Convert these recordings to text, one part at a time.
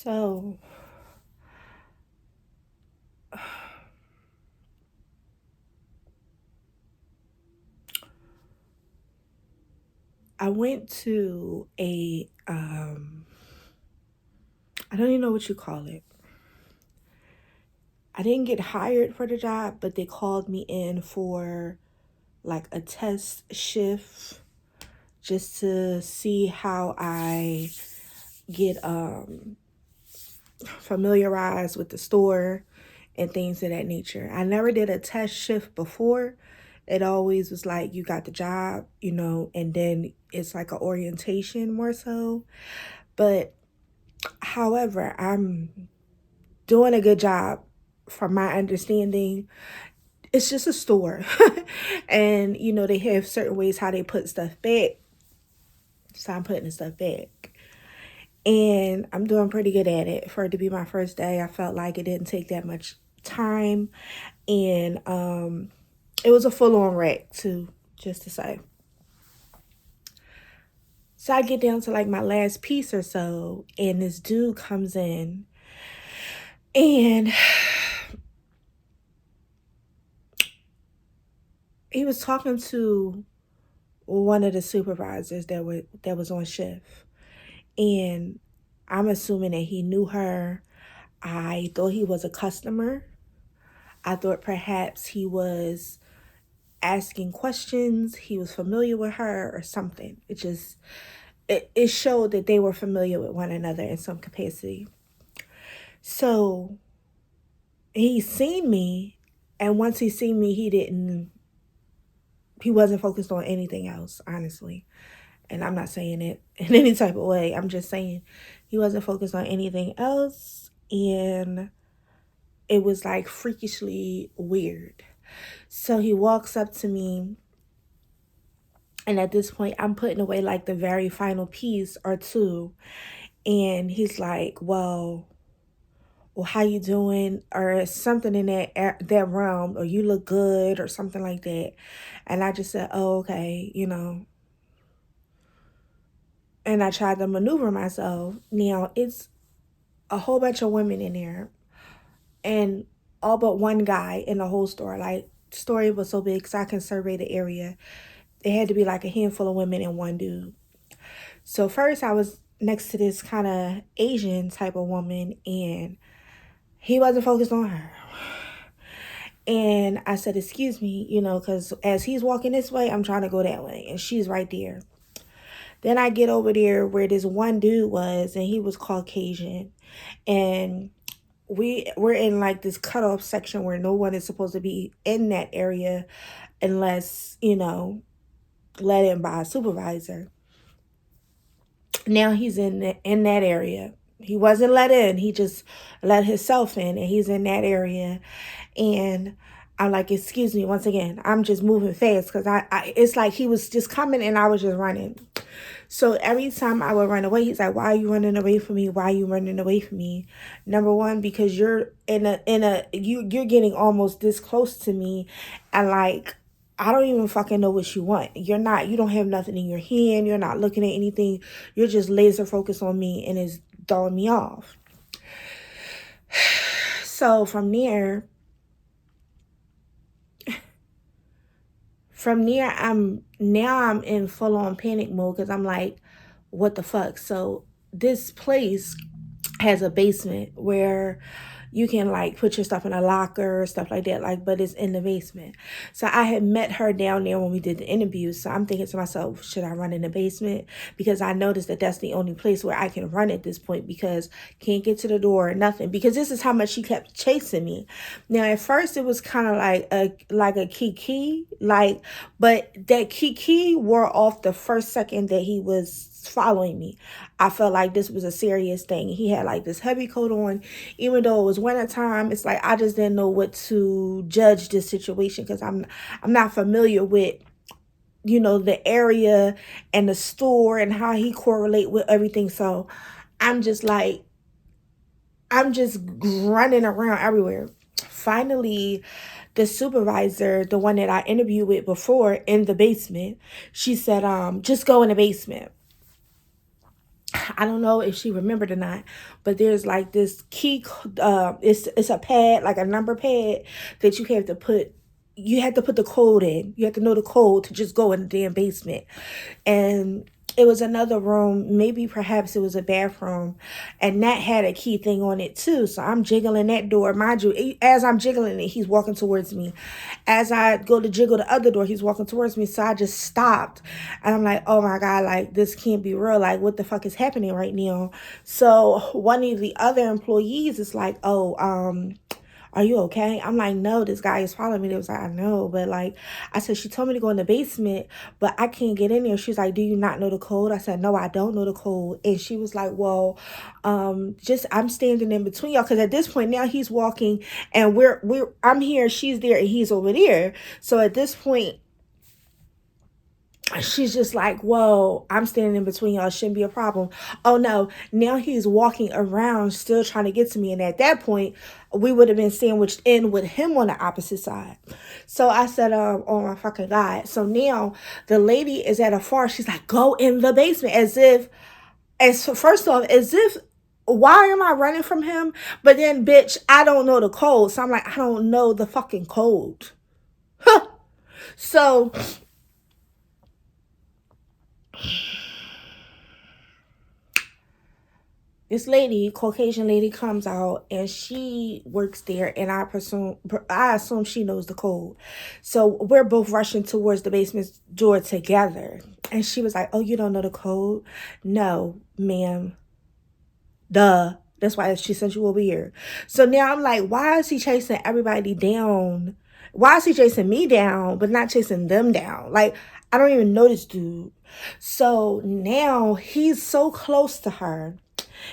So I went to I don't even know what you call it. I didn't get hired for the job, but they called me in for like a test shift just to see how I get familiarized with the store and things of that nature. I never did a test shift before. It always was like you got the job, and then it's like an orientation more so. But however, I'm doing a good job from my understanding. It's just a store. And they have certain ways how they put stuff back. So I'm putting the stuff back. And I'm doing pretty good at it. For it to be my first day, I felt like it didn't take that much time. And it was a full-on wreck too, just to say. So I get down to like my last piece or so, and this dude comes in, and he was talking to one of the supervisors that was on shift. And I'm assuming that he knew her. I thought he was a customer. I thought perhaps he was asking questions. He was familiar with her or something. It showed that they were familiar with one another in some capacity. So he seen me, and once he seen me, he wasn't focused on anything else, honestly. And I'm not saying it in any type of way. I'm just saying he wasn't focused on anything else. And it was like freakishly weird. So he walks up to me. And at this point, I'm putting away like the very final piece or two. And he's like, well, how you doing? Or something in that realm. Or you look good or something like that. And I just said, oh, okay, And I tried to maneuver myself. Now, it's a whole bunch of women in there. And all but one guy in the whole store. Like, the store was so big because I can survey the area. It had to be like a handful of women and one dude. So first I was next to this kind of Asian type of woman, and he wasn't focused on her. And I said, excuse me, because as he's walking this way, I'm trying to go that way. And she's right there. Then I get over there where this one dude was, and he was Caucasian. And we're in like this cutoff section where no one is supposed to be in that area unless, let in by a supervisor. Now he's in that area. He wasn't let in. He just let himself in, and he's in that area. And I'm like, excuse me, once again, I'm just moving fast because it's like he was just coming and I was just running. So every time I would run away, he's like, why are you running away from me? Why are you running away from me? Number one, because you're you're getting almost this close to me, and like, I don't even fucking know what you want. You don't have nothing in your hand. You're not looking at anything. You're just laser focused on me, and it's throwing me off. So from there, I'm in full on panic mode because I'm like, what the fuck? So this place has a basement where you can like put your stuff in a locker, stuff like that, like, but it's in the basement. So I had met her down there when we did the interview. So I'm thinking to myself, should I run in the basement? Because I noticed that that's the only place where I can run at this point, because can't get to the door or nothing, because this is how much she kept chasing me. Now at first it was kind of like a kiki, like, but that kiki wore off the first second that he was following me. I felt like this was a serious thing. He had like this heavy coat on, even though it was winter time. It's like I just didn't know what to judge this situation because I'm not familiar with the area and the store and how he correlate with everything. So I'm just running around everywhere. Finally, the supervisor, the one that I interviewed with before in the basement, she said, just go in the basement. I don't know if she remembered or not, but there's like this key. It's a pad, like a number pad that you have to put. You have to put the code in. You have to know the code to just go in the damn basement. And it was another room, maybe perhaps it was a bathroom, and that had a key thing on it too. So I'm jiggling that door. Mind you, as I'm jiggling it, he's walking towards me. As I go to jiggle the other door, he's walking towards me. So I just stopped, and I'm like, oh my God, like this can't be real. Like what the fuck is happening right now? So one of the other employees is like, oh, are you okay? I'm like, no, this guy is following me. They was like, I know, but like, I said, she told me to go in the basement, but I can't get in there. She's like, do you not know the code? I said, no, I don't know the code. And she was like, well, just, I'm standing in between y'all. Cause at this point now he's walking and I'm here, she's there, and he's over there. So at this point, she's just like, whoa, I'm standing in between y'all. Shouldn't be a problem. Oh no, now he's walking around still trying to get to me. And at that point, we would have been sandwiched in with him on the opposite side. So I said, oh my fucking God. So now the lady is at a far. She's like, go in the basement first off, as if, why am I running from him? But then, bitch, I don't know the code. So I'm like, I don't know the fucking code. So this lady, Caucasian lady, comes out and she works there, and I assume she knows the code. So we're both rushing towards the basement door together. And she was like, oh, you don't know the code? No, ma'am. Duh. That's why she sent you over here. So now I'm like, why is he chasing everybody down? Why is he chasing me down, but not chasing them down? Like, I don't even know this dude. So now he's so close to her.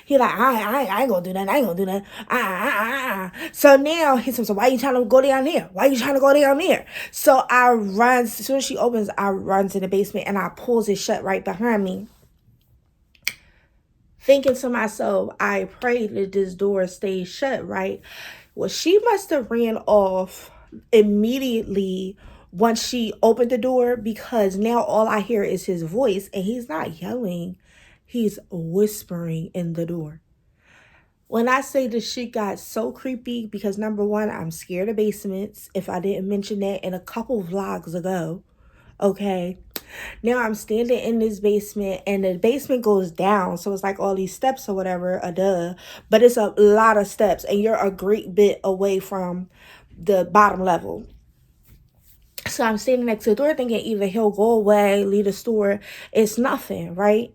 He like, I ain't gonna do that. I ain't gonna do that. So now he says, so why you trying to go down there? Why you trying to go down there? So I run, as soon as she opens, I run to the basement and I pulls it shut right behind me. Thinking to myself, I pray that this door stays shut, right? Well, she must have ran off immediately once she opened the door, because now all I hear is his voice, and he's not yelling. He's whispering in the door. When I say this shit got so creepy, because number one, I'm scared of basements, if I didn't mention that in a couple vlogs ago, okay? Now I'm standing in this basement, and the basement goes down, so it's like all these steps or whatever, but it's a lot of steps, and you're a great bit away from the bottom level. So I'm standing next to the door thinking either he'll go away, leave the store. It's nothing, right?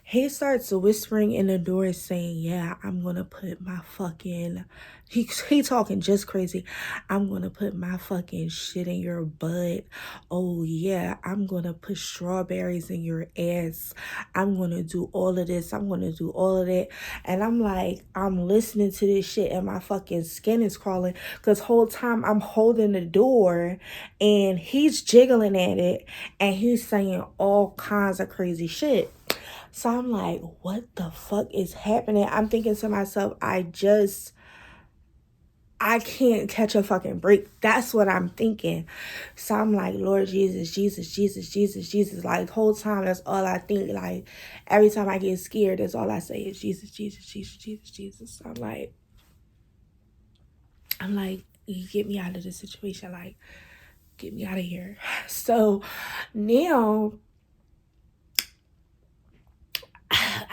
He starts whispering in the door saying, yeah, I'm going to put my fucking, he talking just crazy. I'm going to put my fucking shit in your butt. Oh yeah, I'm going to put strawberries in your ass. I'm going to do all of this. I'm going to do all of that. And I'm like, I'm listening to this shit and my fucking skin is crawling, because whole time I'm holding the door and he's jiggling at it and he's saying all kinds of crazy shit. So I'm like, what the fuck is happening? I'm thinking to myself, I can't catch a fucking break. That's what I'm thinking. So I'm like, Lord Jesus, Jesus, Jesus, Jesus, Jesus. Like the whole time, that's all I think. Like every time I get scared, that's all I say is Jesus, Jesus, Jesus, Jesus, Jesus. So I'm like, you get me out of this situation. Like, get me out of here. So now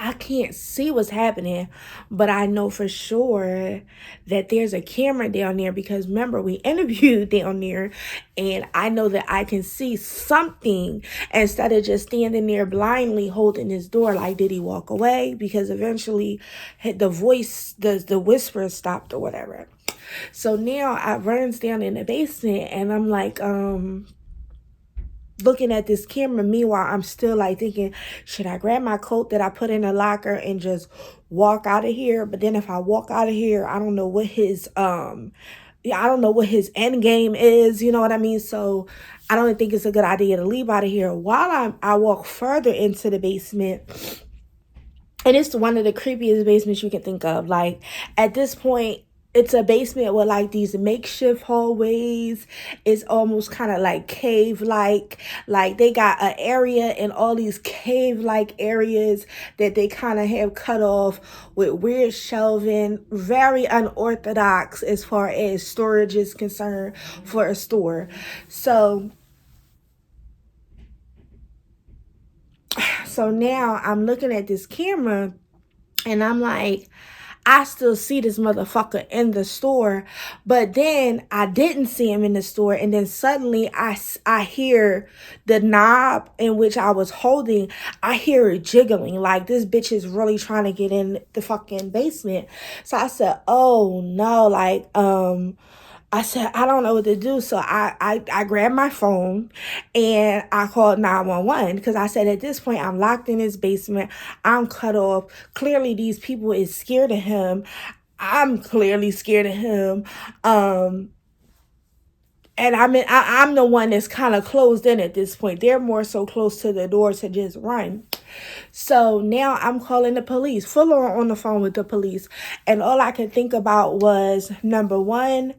I can't see what's happening, but I know for sure that there's a camera down there, because remember, we interviewed down there, and I know that I can see something instead of just standing there blindly holding his door. Like, did he walk away? Because eventually the voice, the whisper stopped or whatever. So now I runs down in the basement, and I'm like, looking at this camera. Meanwhile, I'm still like thinking, should I grab my coat that I put in the locker and just walk out of here? But then if I walk out of here, I don't know what his I don't know what his end game is, you know what I mean? So I don't think it's a good idea to leave out of here. While I walk further into the basement, and it's one of the creepiest basements you can think of. Like at this point, it's a basement with like these makeshift hallways. It's almost kind of like cave like they got an area and all these cave like areas that they kind of have cut off with weird shelving, very unorthodox as far as storage is concerned for a store. So now I'm looking at this camera and I'm like, I still see this motherfucker in the store, but then I didn't see him in the store. And then suddenly I hear the knob in which I was holding, I hear it jiggling. Like this bitch is really trying to get in the fucking basement. So I said, oh no, I said, I don't know what to do. So I grabbed my phone and I called 911 because I said, at this point, I'm locked in his basement. I'm cut off. Clearly, these people is scared of him. I'm clearly scared of him. And I'm the one that's kind of closed in at this point. They're more so close to the door to just run. So now I'm calling the police, full on the phone with the police. And all I could think about was, number one,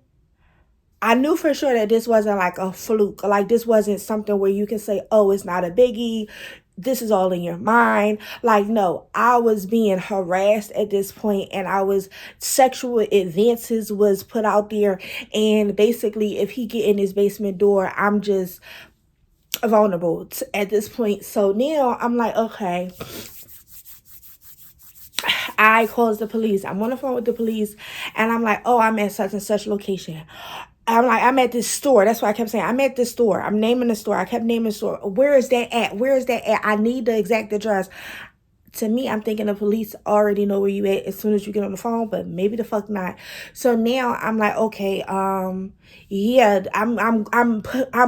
I knew for sure that this wasn't like a fluke. Like this wasn't something where you can say, oh, it's not a biggie. This is all in your mind. Like, no, I was being harassed at this point and sexual advances was put out there. And basically, if he get in his basement door, I'm just vulnerable at this point. So now I'm like, okay. I calls the police. I'm on the phone with the police and I'm like, oh, I'm at such and such location. I'm like, I'm at this store. That's why I kept saying, I'm at this store. I'm naming the store. I kept naming the store. Where is that at? Where is that at? I need the exact address. To me, I'm thinking the police already know where you at as soon as you get on the phone, but maybe the fuck not. So now I'm like, okay, yeah, I'm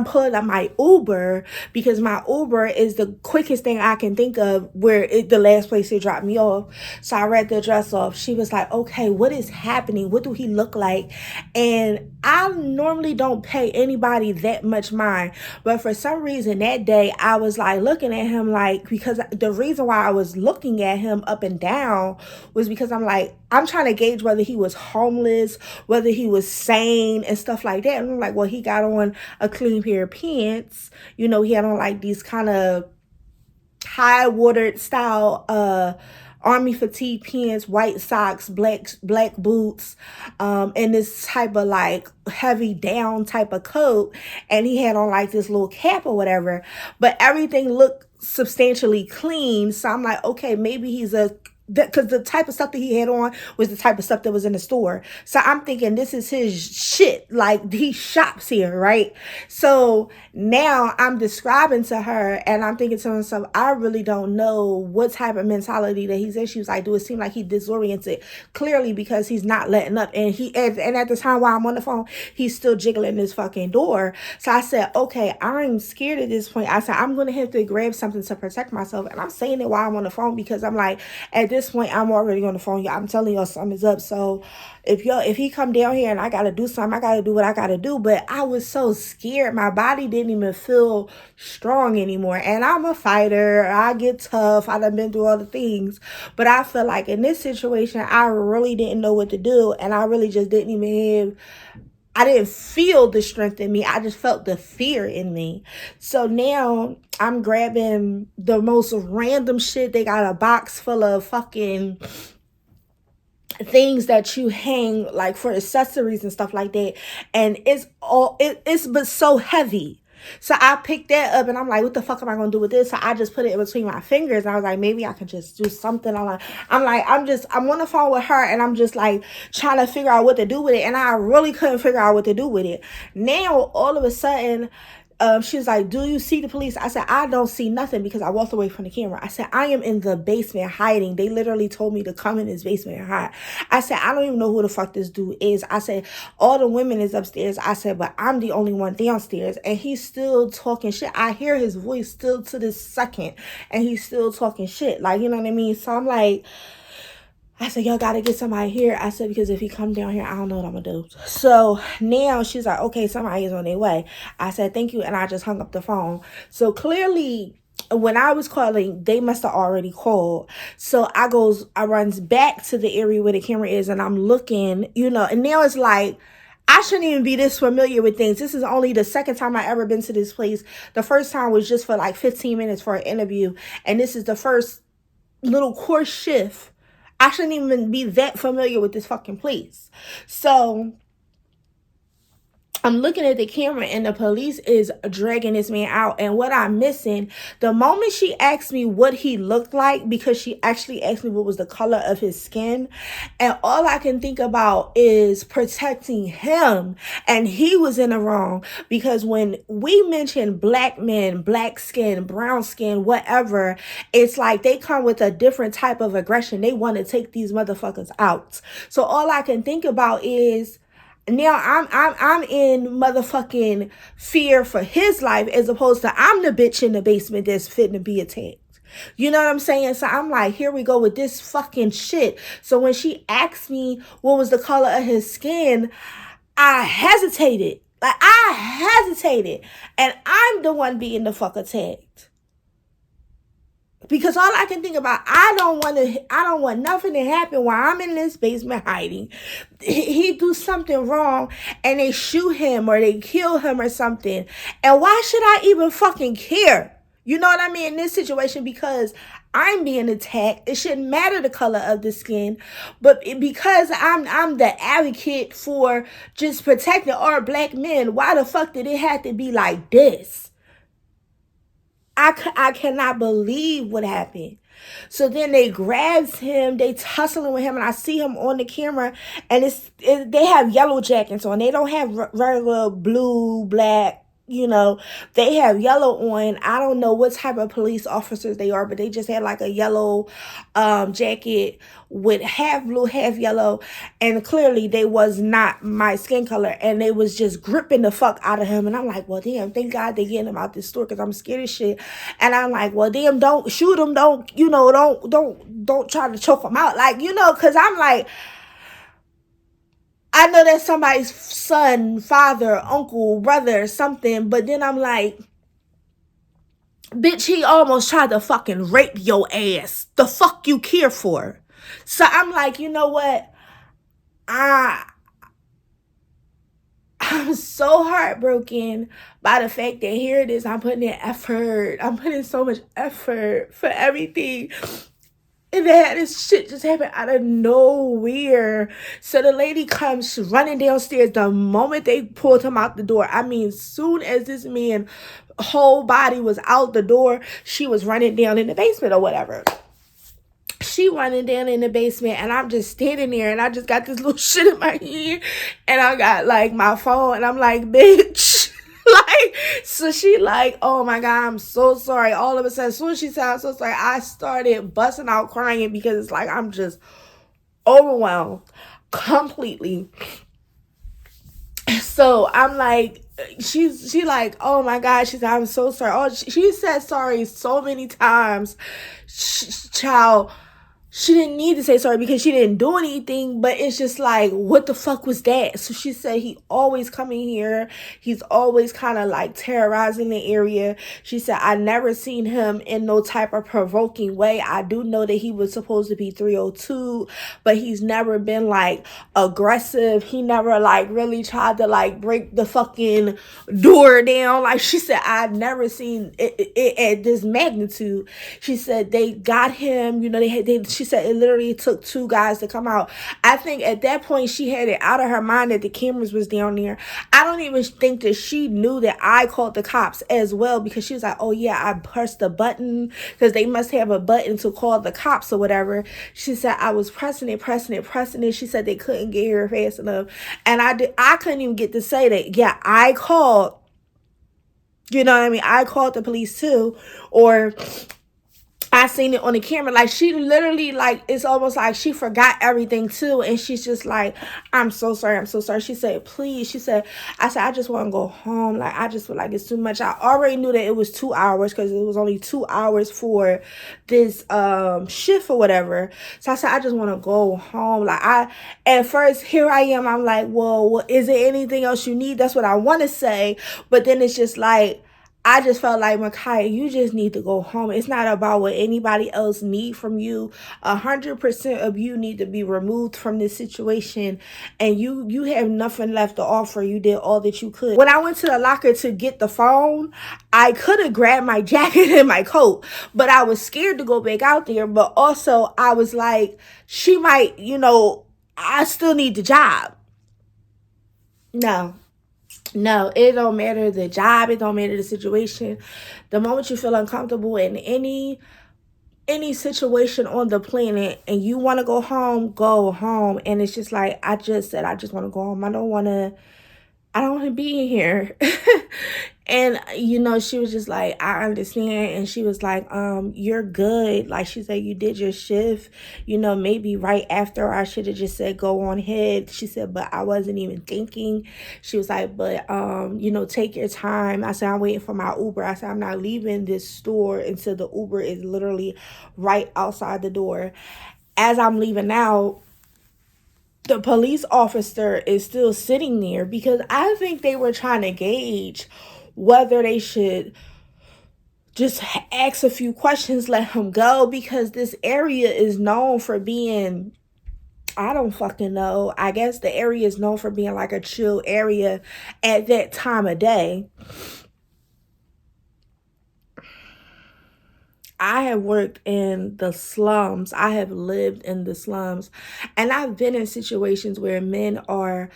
pulling up my Uber because my Uber is the quickest thing I can think of where the last place it dropped me off. So I read the address off. She was like, okay, what is happening? What do he look like? And I normally don't pay anybody that much mind, but for some reason that day I was like looking at him like, because the reason why I was looking at him up and down was because I'm like, I'm trying to gauge whether he was homeless, whether he was sane and stuff like that. And I'm like, well, he got on a clean pair of pants. You know, he had on like these kind of high watered style army fatigue pants, white socks, black boots, and this type of like heavy down type of coat. And he had on like this little cap or whatever, but everything looked substantially clean. So I'm like, okay, maybe he's because the type of stuff that he had on was the type of stuff that was in the store. So I'm thinking this is his shit. Like he shops here, right? So now I'm describing to her and I'm thinking to myself, I really don't know what type of mentality that he's in. She was like, do it seem like he's disoriented? Clearly because he's not letting up. And and at the time while I'm on the phone, he's still jiggling his fucking door. So I said, okay, I'm scared at this point. I said, I'm going to have to grab something to protect myself. And I'm saying it while I'm on the phone because I'm like, at this point, I'm already on the phone. I'm telling y'all something's up. So if he come down here and I got to do something, I got to do what I got to do. But I was so scared. My body didn't even feel strong anymore. And I'm a fighter. I get tough. I done been through all the things. But I feel like in this situation, I really didn't know what to do. And I really just didn't even have... I didn't feel the strength in me. I just felt the fear in me. So now I'm grabbing the most random shit. They got a box full of fucking things that you hang like for accessories and stuff like that. And it's but so heavy. So I picked that up and I'm like, what the fuck am I going to do with this? So I just put it in between my fingers. And I was like, maybe I can just do something. I'm on the phone with her and I'm just like trying to figure out what to do with it. And I really couldn't figure out what to do with it. Now, all of a sudden, she was like, do you see the police? I said, I don't see nothing because I walked away from the camera. I said, I am in the basement hiding. They literally told me to come in this basement and hide. I said, I don't even know who the fuck this dude is. I said, all the women is upstairs. I said, but I'm the only one downstairs. And he's still talking shit. I hear his voice still to this second. And he's still talking shit. Like, you know what I mean? So I'm like... I said, y'all got to get somebody here. I said, because if he come down here, I don't know what I'm going to do. So now she's like, okay, somebody is on their way. I said, thank you. And I just hung up the phone. So clearly when I was calling, they must have already called. So I runs back to the area where the camera is, and I'm looking, and now it's like, I shouldn't even be this familiar with things. This is only the second time I ever been to this place. The first time was just for like 15 minutes for an interview. And this is the first little course shift. I shouldn't even be that familiar with this fucking place. So I'm looking at the camera and the police is dragging this man out. And what I'm missing, the moment she asked me what he looked like, because she actually asked me what was the color of his skin. And all I can think about is protecting him. And he was in the wrong, because when we mention black men, black skin, brown skin, whatever, it's like they come with a different type of aggression. They want to take these motherfuckers out. So all I can think about is, now I'm in motherfucking fear for his life, as opposed to I'm the bitch in the basement that's fitting to be attacked. You know what I'm saying? So I'm like, here we go with this fucking shit. So when she asked me what was the color of his skin, I hesitated. And I'm the one being the fuck attacked. Because all I can think about, I don't want nothing to happen while I'm in this basement hiding. He do something wrong and they shoot him or they kill him or something. And why should I even fucking care? You know what I mean? In this situation, because I'm being attacked. It shouldn't matter the color of the skin, but because I'm the advocate for just protecting our black men, why the fuck did it have to be like this? I cannot believe what happened. So then they grabs him, they tussling with him, and I see him on the camera, and they have yellow jackets on. They don't have regular blue, black. They have yellow on. I don't know what type of police officers they are, but they just had like a yellow jacket with half blue, half yellow. And clearly they was not my skin color. And they was just gripping the fuck out of him. And I'm like, well, damn, thank God they getting him out this store, because I'm scared as shit. And I'm like, well, damn, don't shoot him. Don't try to choke him out. Because I'm like, I know that's somebody's son, father, uncle, brother, something. But then I'm like, bitch, he almost tried to fucking rape your ass. The fuck you care for? So I'm like, you know what? I'm so heartbroken by the fact that here it is. I'm putting in effort. I'm putting so much effort for everything. And then this shit just happened out of nowhere. So the lady comes running downstairs the moment they pulled him out the door. I mean, soon as this man's whole body was out the door, she was running down in the basement or whatever. She running down in the basement, and I'm just standing there, and I just got this little shit in my ear, and I got like my phone, and I'm like, bitch. So she like, oh my God, I'm so sorry. All of a sudden, as soon as she said I'm so sorry, I started busting out crying, because it's like I'm just overwhelmed completely. So I'm like, she like, oh my God, she said, I'm so sorry. Oh, she said sorry so many times. Child, she didn't need to say sorry because she didn't do anything, but it's just like, what the fuck was that? So she said he always coming here. He's always kind of like terrorizing the area. She said, I never seen him in no type of provoking way. I do know that he was supposed to be 302, but he's never been like aggressive. He never like really tried to like break the fucking door down. Like she said, I've never seen it at this magnitude. She said they got him, she said it literally took 2 guys to come out. I think at that point she had it out of her mind that the cameras was down there. I don't even think that she knew that I called the cops as well, because she was like, oh yeah, I pressed the button, because they must have a button to call the cops or whatever. She said I was pressing it. She said they couldn't get here fast enough. And I couldn't even get to say that, yeah, I called. You know what I mean? I called the police too, or I seen it on the camera. Like, she literally, like, it's almost like she forgot everything too. And she's just like, I'm so sorry. She said, please. She said, I said, I just want to go home. Like, I just feel like it's too much. I already knew that it was 2 hours, because it was only 2 hours for this shift or whatever. So I said, I just want to go home. Like, at first, here I am. I'm like, well, is there anything else you need? That's what I want to say. But then it's just like, I just felt like, Makaya, you just need to go home. It's not about what anybody else need from you. 100% of you need to be removed from this situation, and you have nothing left to offer. You did all that you could. When I went to the locker to get the phone, I could have grabbed my jacket and my coat, but I was scared to go back out there. But also, I was like, she might, I still need the job. No, it don't matter the job, it don't matter the situation. The moment you feel uncomfortable in any situation on the planet and you want to go home, go home. And it's just like I just said, I just want to go home. I don't want to be in here. And she was just like, I understand. And she was like, you're good. Like she said, you did your shift. Maybe right after I should have just said go on ahead. She said, but I wasn't even thinking. She was like, but take your time. I said, I'm waiting for my Uber. I said, I'm not leaving this store until the Uber is literally right outside the door. As I'm leaving out, the police officer is still sitting there because I think they were trying to gauge whether they should just ask a few questions, let him go, because this area is known for being, I don't fucking know. I guess the area is known for being like a chill area at that time of day. I have worked in the slums. I have lived in the slums. And I've been in situations where men are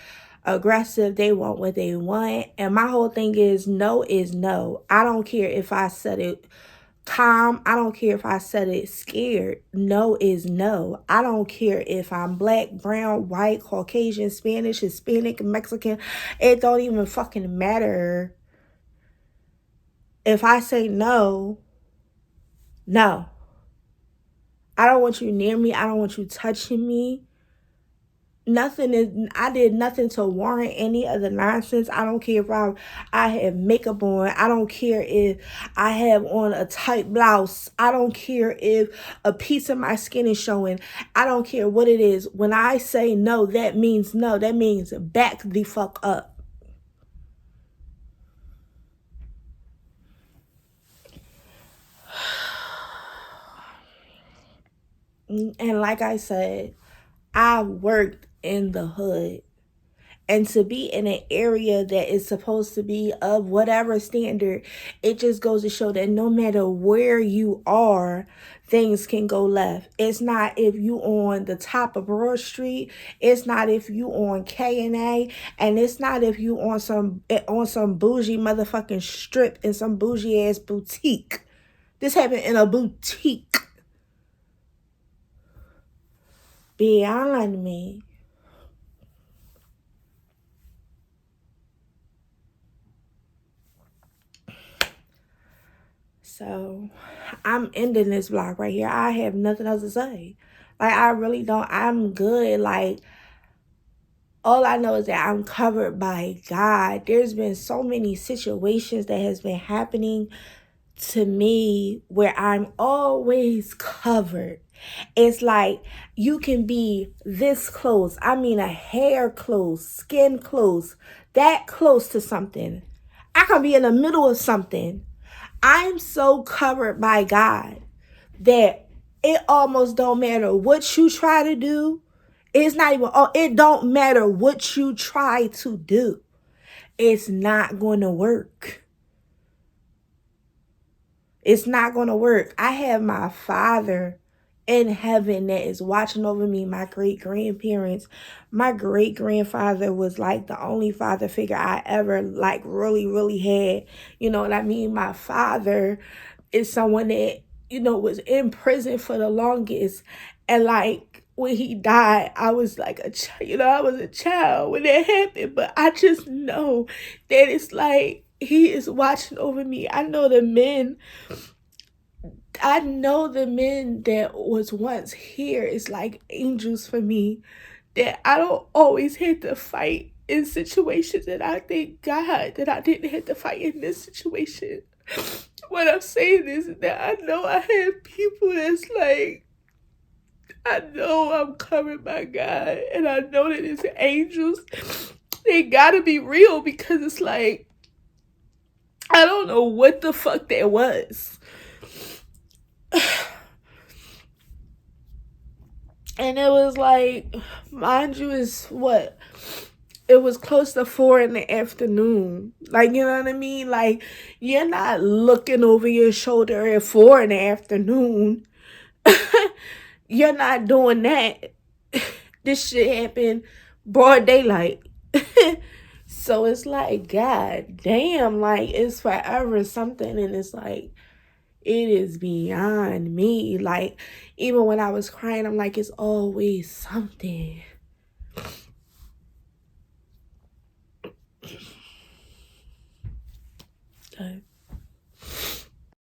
aggressive. They want what they want. And my whole thing is no is no. I don't care if I said it calm. I don't care if I said it scared. No is no. I don't care if I'm black, brown, white, Caucasian, Spanish, Hispanic, Mexican. It don't even fucking matter. If I say no, no. I don't want you near me. I don't want you touching me. I did nothing to warrant any of the nonsense. I don't care if I have makeup on. I don't care if I have on a tight blouse. I don't care if a piece of my skin is showing. I don't care what it is. When I say no, that means no. That means back the fuck up. And like I said, I worked in the hood. And to be in an area that is supposed to be of whatever standard, it just goes to show that no matter where you are, things can go left. It's not if you on the top of Broad Street. It's not if you on K&A. And it's not if you on some bougie motherfucking strip in some bougie ass boutique. This happened in a boutique. Beyond me. So I'm ending this vlog right here. I have nothing else to say. Like, I really don't. I'm good. Like, all I know is that I'm covered by God. There's been so many situations that has been happening to me where I'm always covered. It's like you can be this close. I mean, a hair close, skin close, that close to something. I can be in the middle of something. I'm so covered by God that it almost don't matter what you try to do. It's not even, it don't matter what you try to do. It's not going to work. It's not going to work. I have my Father in heaven that is watching over me, my great-grandparents. My great-grandfather was like the only father figure I ever like really, really had. You know what I mean? My father is someone that, was in prison for the longest. And like when he died, I was like I was a child when that happened. But I just know that it's like he is watching over me. I know the men that was once here is like angels for me, that I don't always have to fight in situations, that I thank God that I didn't have to fight in this situation. What I'm saying is that I know I have people that's like, I know I'm covered by God, and I know that it's angels. They gotta be real, because it's like, I don't know what the fuck that was. And it was like, mind you, is what? It was close to 4 in the afternoon. Like, you know what I mean? Like, you're not looking over your shoulder at 4 in the afternoon. You're not doing that. This shit happened broad daylight. So it's like, God damn, like, it's forever something. And it's like, it is beyond me. Like, even when I was crying, I'm like, it's always something. Okay.